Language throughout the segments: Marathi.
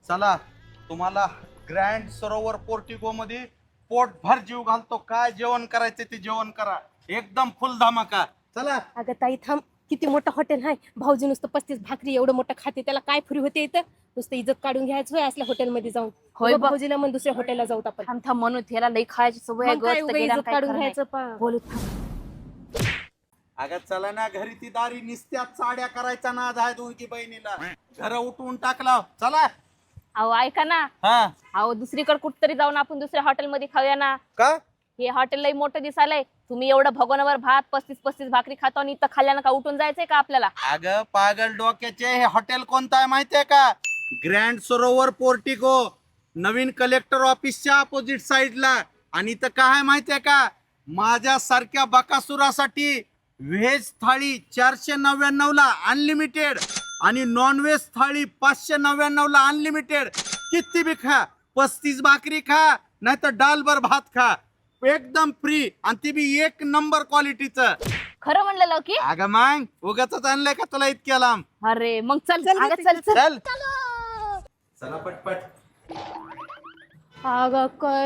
चला तुम्हाला ग्रँड सरोवर पोर्टिको मध्ये पोटभर जीव घालतो. काय जेवण करायचं ते जेवण करा, एकदम फुल धमाका. चला. अगं ताई थांब, किती मोठं हॉटेल आहे. भाऊजी नुसतं 35 भाकरी एवढं मोठं खाते, त्याला काय फ्री होते इथं. नुसतं इज्जत काढून घ्यायचं होय असल्या हॉटेलमध्ये जाऊन. होय उगाच बा. भाऊजीला मग दुसऱ्या हॉटेलला जाऊ आपण. थांब थांब म्हणून त्याला लई खायची सवय आहे मग काय गं, उगा तर गेल्यानं इज्जत काय काढून खरं नाही. घ्यायचं पा. बोलू थांब. अगं चला ना, घरी ती दारी निस्त्यात चाड्या करायचा नाद आहे दोघी बहिणीला. घर उठवून टाकला. चला. अहो ऐका ना, हा अहो दुसरीकडे कुठतरी जाऊन आपण दुसऱ्या हॉटेलमध्ये खाऊया ना. का? हे हॉटेल लई मोठं दिसायलंय. तुम्ही एवढं भगोनावर भात 35 भाकरी खाता आणि इथं खाल्ल्यानं का उठून जायचंय का आपल्याला? अगं पागल डोक्याचे, हे हॉटेल कोणतं आहे माहितीये का? ग्रँड सरोवर पोर्टिको, नवीन कलेक्टर ऑफिसच्या अपोजिट साइडला. आणि इथं काय आहे माहितीये का? माझ्यासारख्या बकासुरासाठी व्हेज थाळी 499 ला अनलिमिटेड आणि नॉन व्हेज थाळी 599 ला अनलिमिटेड. किती बी खा, 35 भाकरी खा नाहीतर डालभर भात खा, एकदम फ्री. आणि ती बी 1 नंबर क्वालिटीचं. खरं म्हणलं की? अगं मग उगाच आणलंय का तुला इतक्या लांब? अरे मग चल अगं चल चल. चला पटपट. ఆగా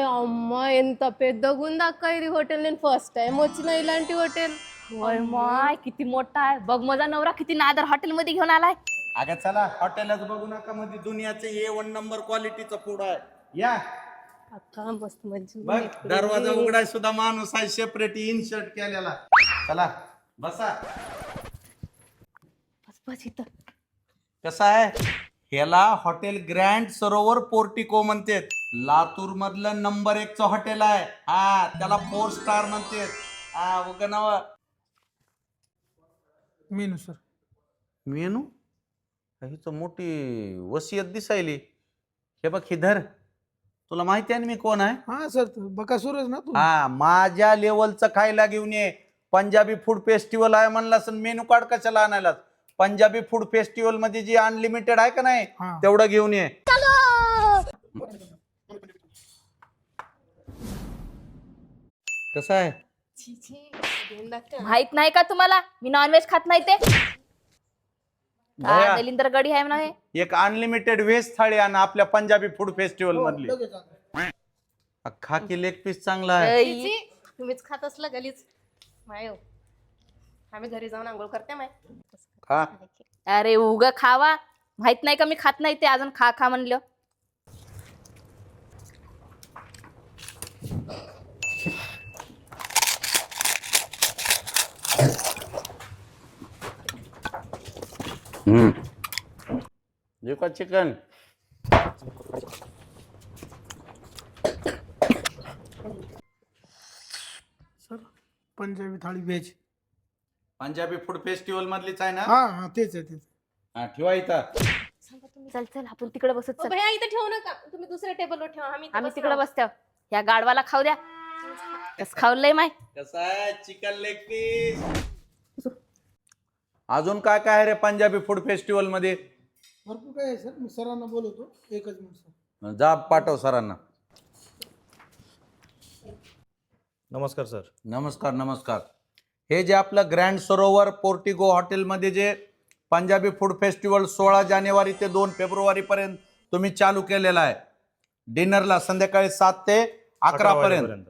అమ్మ ఎంత పెద్ద గుందా అక్క ఇది హోటల్. నేను ఫస్ట్ టైం వచ్చిన ఇలాంటి హోటల్. होय माय किती मोठा आहे बघ. माझा नवरा किती नादर हॉटेल मध्ये घेऊन आलाय. अगं चला, हॉटेलच बघू नका, मध्ये दुनियाचे A1 नंबर क्वालिटीचं फूड आहे. या अक्का मस्त मज्जा. बघ, दरवाजा उघडाय सुद्धा माणूस आहे, सेपरेट इन्शर्ट केलेला. चला बसा. बस बस इथं. कसं आहे, ह्याला हॉटेल ग्रँड सरोवर पोर्टिको म्हणतात. लातूर मधलं नंबर 1 चं हॉटेल आहे. हा, त्याला 4 स्टार म्हणतात. हा उगा नाव. Menu sir. मेनू हीच मोठी वसियत दिसायली. हे बघ, ही धर. तुला माहिती आहे ना मी कोण आहे? हा सर, बकासूरच ना तू? हा, माझ्या लेवलचं खायला घेऊन ये. पंजाबी फूड फेस्टिवल आहे म्हणलास, मेनू कार्ड कशाला आणायला? पंजाबी फूड फेस्टिवल मध्ये जी अनलिमिटेड आहे का नाही, हा. तेवढं घेऊन ये. कसं आहे? छी छी घेऊन दाखव. माहित नाही का तुम्हाला मी नॉनव्हेज खात नाही ते? भैया, दलिंदर गडी आहे ना हे. एक अनलिमिटेड व्हेज थाळी आण आपल्या पंजाबी फूड फेस्टिवल हो, मधली. लगेच आणतो. अख्खा की लेग पीस चांगला आहे. ऐ, छी, तुम्हीच खात असलं गलीच. माय हो. आम्ही घरी जाऊन आंघोळ करते माय. खा. अरे उग खावा. माहित नाही का मी खात नाही ते, अजून खा खा म्हणलं. देऊ का चिकन? सर, पंजाबी थाळी व्हेज. पंजाबी फूड फेस्टिवल मधलीच आहे ना? हा हा तेच आहे तेच. हा, ठेवा इथं. चल चल आपण तिकडे बसत ओ चल. भैया इथं ठेवू नका, तुम्ही दुसऱ्या टेबलवर ठेवा. आम्ही आम्ही तिकडे बसतो. या गाडवाला खाऊ द्या. कस खावलंय माय. कसं आहे चिकन लेग पीस? अजून काय काय आहे रे पंजाबी फूड फेस्टिवल मध्ये? भरपूर काय आहे सर, मी सरांना बोलवतो. एकच मिनिट सर. जा पाठव सरांना. नमस्कार सर. नमस्कार नमस्कार. हे जे आपलं ग्रँड सरोवर पोर्टिको हॉटेलमध्ये जे पंजाबी फूड फेस्टिवल 16 जानेवारी ते 2 फेब्रुवारी पर्यंत तुम्ही चालू केलेला आहे. डिनरला संध्याकाळी 7 ते 11 पर्यंत.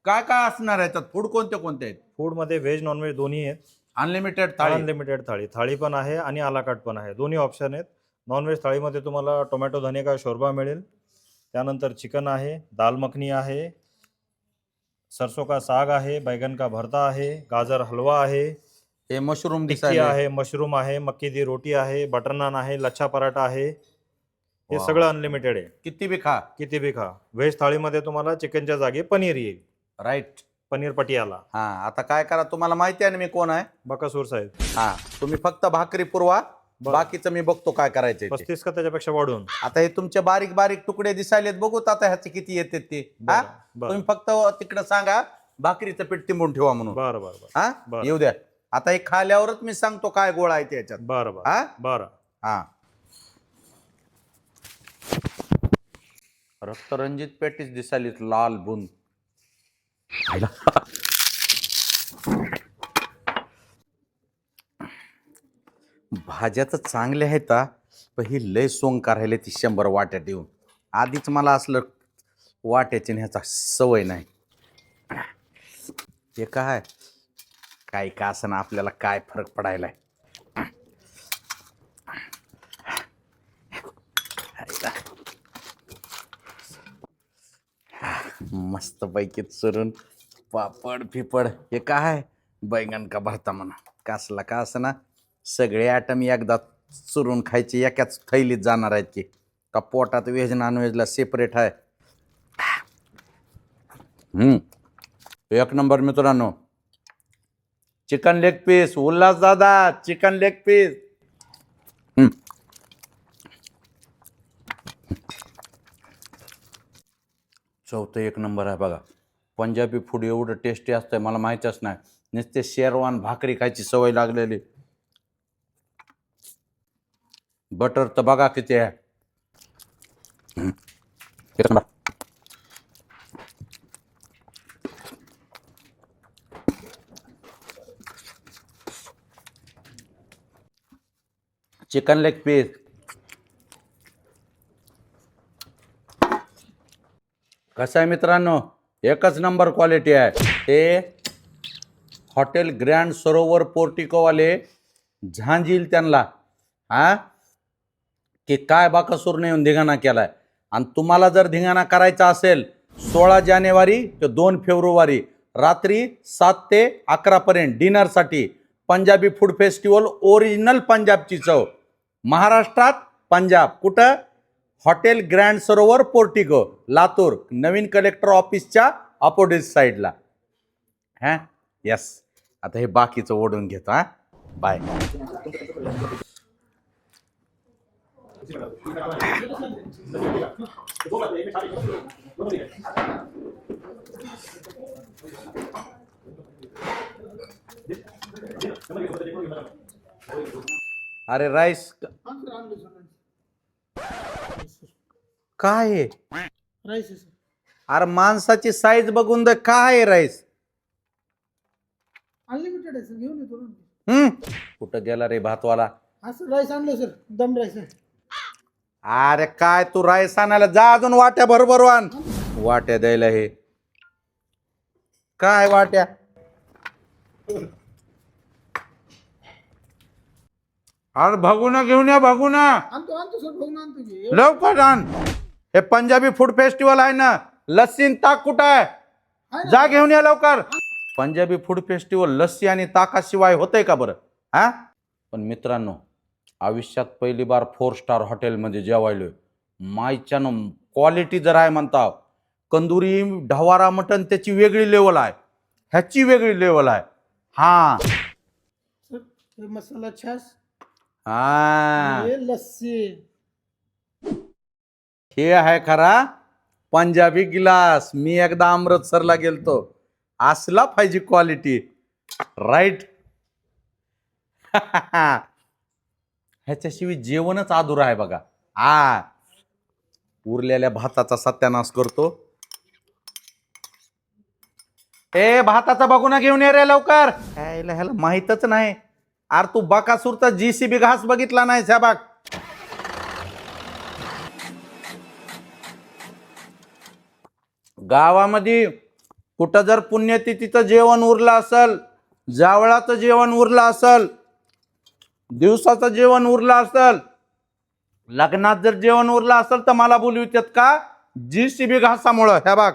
काय काय असणार आहे त्यात? फूड कोणते कोणते आहेत? फूडमध्ये व्हेज नॉनव्हेज दोन्ही आहेत. अनलिमिटेड थाळी? अनलिमिटेड थाळी पण आहे आणि आलाकाट पण आहे. दोन्ही ऑप्शन आहेत. नॉनव्हेज थाळीमध्ये तुम्हाला टोमॅटो धने का शोरबा मिळेल. त्यानंतर चिकन आहे, दाल मखनी आहे, सरसों का साग आहे, बैगन का भरता आहे, गाजर हलवा आहे, हे मशरूम टिक्की आहे, मशरूम आहे, मक्की दी रोटी आहे, बटर नान आहे, लच्छा पराठा आहे. हे वा. सगळं अनलिमिटेड आहे. किती बी खा. किती बी खा. व्हेज थाळीमध्ये तुम्हाला चिकनच्या जागी पनीर येईल. राईट. पनीर पटियाला. हा, आता काय करा, तुम्हाला माहिती आहे ना मी कोण आहे? बकासूर साहेब. हा, तुम्ही फक्त भाकरी पुरवा, बाकीचं मी बघतो काय करायचंय ते. 35 का त्याच्यापेक्षा वाढून. आता हे तुमचे बारीक बारीक तुकडे दिसायलेत, बघूत आता ह्याचे किती येतात ते. हा, बरं तुम्ही फक्त तिकडे सांगा भाकरीचं पीठ तिंबून ठेवा म्हणून. बरं बरं बरं हा, बरं. येऊ द्या. आता हे खाल्यावरच मी सांगतो काय गोळा आहे त्याच्यात. बरं हा? बरं बरं. हा, रक्तरंजित पेटीस दिसालीत, लाल बुंद. भाज्या तर चांगल्या आहेत हा. पण ही लय सोंग करायला ती 100 वाट्यात येऊन. आधीच मला असलं वाट्याची ह्याचा सवय नाही. हे काय काय का असं ना, आपल्याला काय फरक पडायलाय. मस्त पैकी चुरून पापड फिपड. हे काय बैंगन का भरता म्हणा, कसला का असं ना, सगळे ॲटम एकदा चुरून खायचे, एकाच थैलीत जाणार आहेत की का पोटात व्हेज नॉनव्हेजला सेपरेट आहे. एक नंबर मित्रांनो. चिकन लेग पीस उल्हास दादा, चिकन लेग पीस. चौथं एक नंबर आहे बघा. पंजाबी फूड एवढं टेस्टी असतंय मला माहीतच नाही. नुसते शेरवान भाकरी खायची सवय लागलेली. बटर तर बघा किती आहे. एक नंबर. चिकन लेग पीस कसं आहे मित्रांनो, एकच नंबर क्वालिटी आहे. ते हॉटेल ग्रँड सरोवर पोर्टिकोवाले झांजील त्यांना की काय बाकासूरने येऊन धिंगाणा केलाय. आणि तुम्हाला जर धिंगाणा करायचा असेल 16 जानेवारी ते 2 फेब्रुवारी रात्री 7 ते 11 पर्यंत डिनरसाठी पंजाबी फूड फेस्टिवल, ओरिजिनल पंजाबची चव महाराष्ट्रात पंजाब. कुठं? हॉटेल ग्रँड सरोवर पोर्टिको, लातूर, नवीन कलेक्टर ऑफिसच्या अपोजिट साईडला. यस. आता हे बाकीचं ओढून घेतो. बाय. अरे राईस आणलं सर. काय आहे? राईस आहे सर. अरे माणसाची साईज बघून दे. काय आहे राईस? अनलिमिटेड आहे सर, घेऊन येतो ना. कुठं गेला रे भातवाला? असं राईस आणलं सर, दम राईस आहे. अरे काय तू राईस आणायला जा, अजून वाट्या बरोबर आण. वाट्या द्यायला हे काय वाट्या? अरे भगुना घेऊन या, भगुना आणतो सर, बघून आणतो की. लवकर आण. हे पंजाबी फूड फेस्टिवल आहे ना, लस्सी आणि ताक कुठं आहे? जा घेऊन या लवकर. पंजाबी फूड फेस्टिवल लस्सी आणि ताकाशिवाय होतंय का बरं? पण मित्रांनो, आयुष्यात पहिली बार 4 स्टार हॉटेलमध्ये जेवायलोय. मायच्यानं क्वालिटी जर आहे म्हणता, कंदुरी ढवारा मटण त्याची वेगळी लेवल आहे, ह्याची वेगळी लेवल आहे. सर हे मसाला छास, हा हे लस्सी. हे आहे खरा पंजाबी गिलास. मी एकदा अमृतसरला गेलतो, असला पाहिजे क्वालिटी. राईट. ह्याच्याशिवाय जेवणच अधुरं आहे बघा. उरलेल्या भाताचा सत्यानाश करतो. ए भाताचा बघून घेऊन ये रे लवकर. ह्याला माहीतच नाही. अरे तू बकासूरचा JCB घास बघितला नाही ह्या बाग. गावामध्ये कुठं जर पुण्यतिथीचं जेवण उरलं असल, जावळाचं जेवण उरलं असल, दिवसाचं जेवण उरलं असल, लग्नात जर जेवण उरलं असल तर मला बोलवितात का? JCB घासामुळं. ह्या बाग.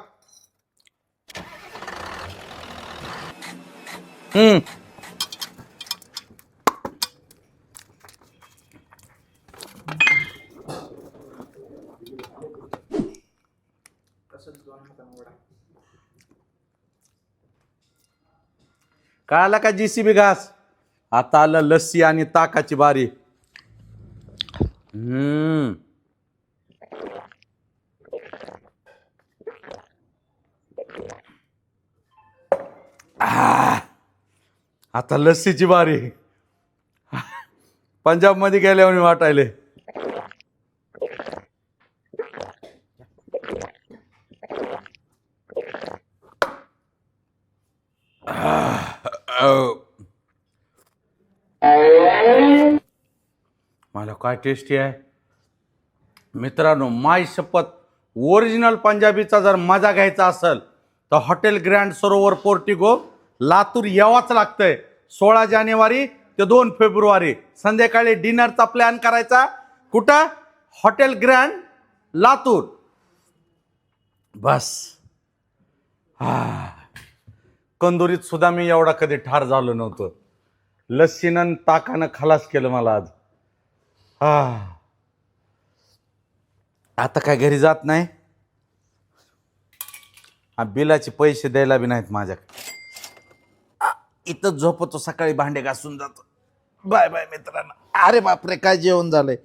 कळाला का JCB घास? आता आलं लस्सी आणि ताकाची बारी. आता लस्सीची बारी. पंजाब मध्ये गेल्यावर वाटायले. मला काय टेस्टी आहे. मित्रांनो, माय शपथ, ओरिजिनल पंजाबीचा जर मजा घ्यायचा असेल तर हॉटेल ग्रँड सरोवर पोर्टिको लातूर यावंच लागतंय. 16 जानेवारी ते 2 फेब्रुवारी संध्याकाळी डिनरचा प्लॅन करायचा. कुठं? Hotel grand Latur. बस. कंदुरीत सुद्धा मी एवढा कधी ठार झालो नव्हतो. लस्सीनं ताकानं खलास केलं मला आज. आता काय घरी जात नाही. बिलाचे पैसे द्यायला बी नाहीत माझ्याकडे. इथं झोपतो, सकाळी भांडे घासून जातो. बाय बाय मित्रांनो. अरे बापरे, काय जेवण झालंय.